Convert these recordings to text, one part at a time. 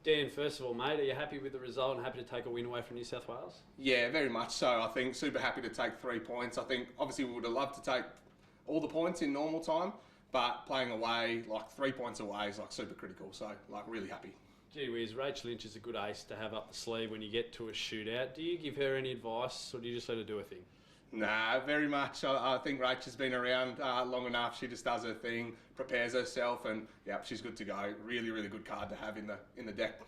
Dan, first of all, mate, are you happy with the result and happy to take a win away from New South Wales? Yeah, very much so. I think super happy to take 3 points. I think obviously we would have loved to take all the points in normal time, but playing away, like 3 points away is like super critical. So like really happy. Gee whiz, Rachel Lynch is a good ace to have up the sleeve when you get to a shootout. Do you give her any advice or do you just let her do her thing? Nah, very much. I think Rach has been around long enough. She just does her thing, prepares herself, and yeah, she's good to go. Really, really good card to have in the deck.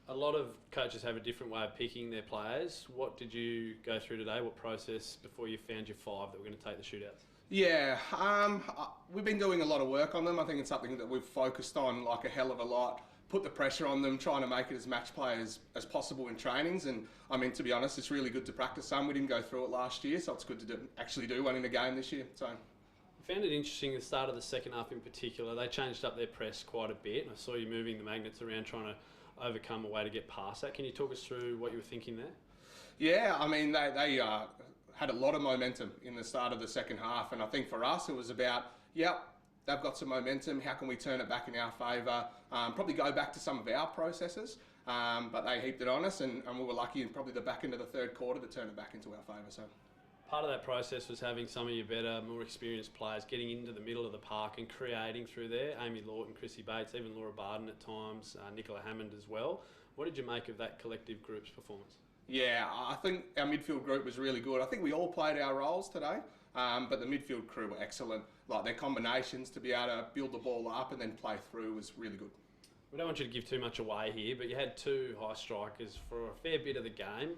A lot of coaches have a different way of picking their players. What did you go through today? What process before you found your 5 that were going to take the shootouts? Yeah, we've been doing a lot of work on them. I think it's something that we've focused on like a hell of a lot. Put the pressure on them, trying to make it as match play as possible in trainings. And I mean, to be honest, it's really good to practice some. We didn't go through it last year, so it's good to actually do one in a game this year. So I found it interesting at the start of the second half in particular. They changed up their press quite a bit. And I saw you moving the magnets around trying to overcome a way to get past that. Can you talk us through what you were thinking there? Yeah, I mean, they had a lot of momentum in the start of the second half. And I think for us, it was about, yep, they've got some momentum. How can we turn it back in our favour? Probably go back to some of our processes, but they heaped it on us, and we were lucky in probably the back end of the third quarter to turn it back into our favour. So, part of that process was having some of your better, more experienced players getting into the middle of the park and creating through there. Amy Lawton, Chrissy Bates, even Laura Barden at times, Nicola Hammond as well. What did you make of that collective group's performance? Yeah, I think our midfield group was really good. I think we all played our roles today, but the midfield crew were excellent. Like their combinations to be able to build the ball up and then play through was really good. We don't want you to give too much away here, but you had 2 high strikers for a fair bit of the game.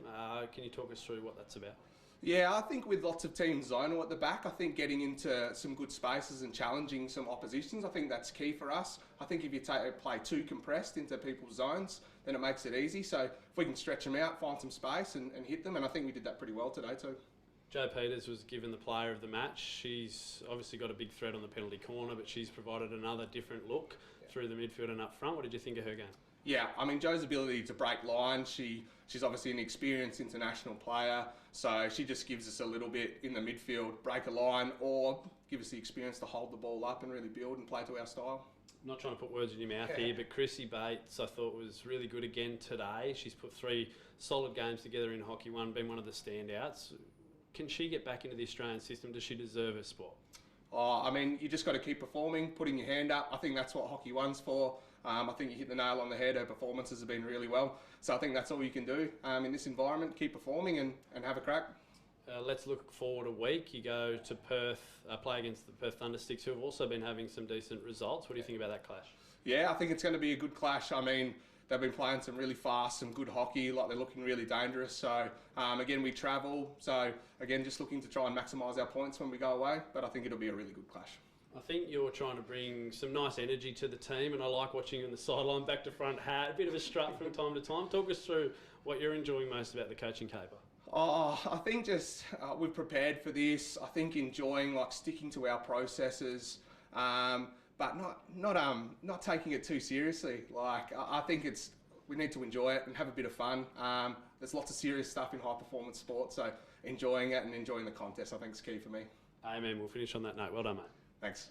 Can you talk us through what that's about? Yeah, I think with lots of teams zonal at the back, I think getting into some good spaces and challenging some oppositions, I think that's key for us. I think if you play too compressed into people's zones, then it makes it easy. So if we can stretch them out, find some space and hit them, and I think we did that pretty well today too. Jo Peters was given the player of the match. She's obviously got a big threat on the penalty corner, but she's provided another different look through the midfield and up front. What did you think of her game? Yeah, I mean, Jo's ability to break lines, she's obviously an experienced international player, so she just gives us a little bit in the midfield, break a line, or give us the experience to hold the ball up and really build and play to our style. I'm not trying to put words in your mouth here, but Chrissy Bates I thought was really good again today. She's put 3 solid games together in Hockey 1, been one of the standouts. Can she get back into the Australian system? Does she deserve a spot? Oh, I mean, you just got to keep performing, putting your hand up. I think that's what Hockey 1's for. I think you hit the nail on the head. Her performances have been really well. So I think that's all you can do in this environment. Keep performing and have a crack. Let's look forward a week. You go to Perth, play against the Perth Thundersticks, who have also been having some decent results. What do you think about that clash? Yeah, I think it's going to be a good clash. I mean, they've been playing some really fast, some good hockey, like they're looking really dangerous. So again, we travel. So again, just looking to try and maximise our points when we go away. But I think it'll be a really good clash. I think you're trying to bring some nice energy to the team, and I like watching you on the sideline, back to front hat, a bit of a strut from time to time. Talk us through what you're enjoying most about the coaching caper. Oh, I think just we've prepared for this. I think enjoying like sticking to our processes, but not taking it too seriously. Like I think we need to enjoy it and have a bit of fun. There's lots of serious stuff in high performance sport, so enjoying it and enjoying the contest I think is key for me. Amen. We'll finish on that note. Well done, mate. Thanks.